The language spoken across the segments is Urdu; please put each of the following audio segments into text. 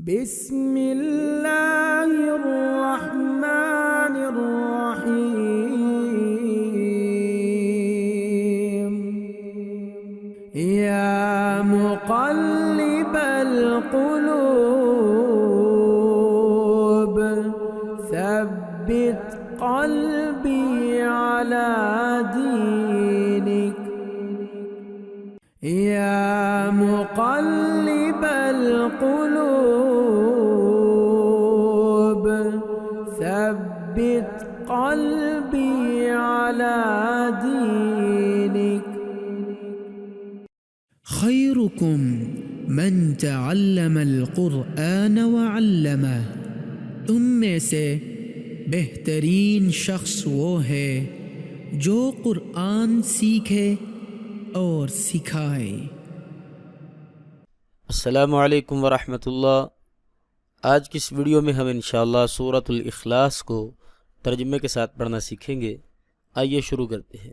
بسم اللہ الرحمن الرحیم یا مقلب القلوب ثبت قلبی علی دینک یا مقلب القلوب ثبت قلبی علی دینک خیرکم من تعلم القرآن وعلمه، تم میں سے بہترین شخص وہ ہے جو قرآن سیکھے اور سکھائے۔ السلام علیکم ورحمۃ اللہ۔ آج کی اس ویڈیو میں ہم انشاءاللہ سورۃ الاخلاص کو ترجمے کے ساتھ پڑھنا سیکھیں گے۔ آئیے شروع کرتے ہیں۔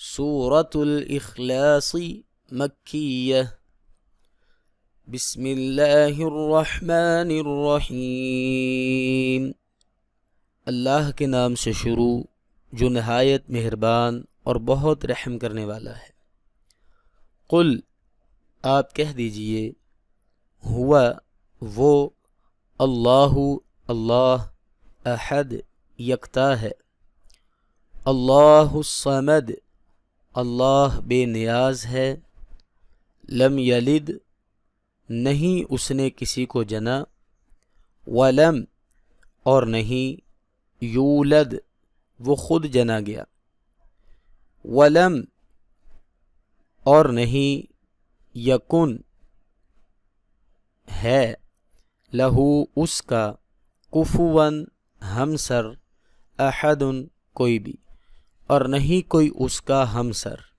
سورۃ الاخلاص مکیہ۔ بسم اللہ الرحمن الرحیم۔ اللہ کے نام سے شروع جو نہایت مہربان اور بہت رحم کرنے والا ہے۔ قل، آپ کہہ دیجئے، ہوا وہ، اللہ اللہ، احد یکتا ہے، اللہ الصمد اللہ بے نیاز ہے، لم یلد نہیں اس نے کسی کو جنا، ولم اور نہیں یولد وہ خود جنا گیا، ولم اور نہیں یکن ہے لہو اس کا کفواً ہمسر احد کوئی بھی، اور نہیں کوئی اس کا ہمسر۔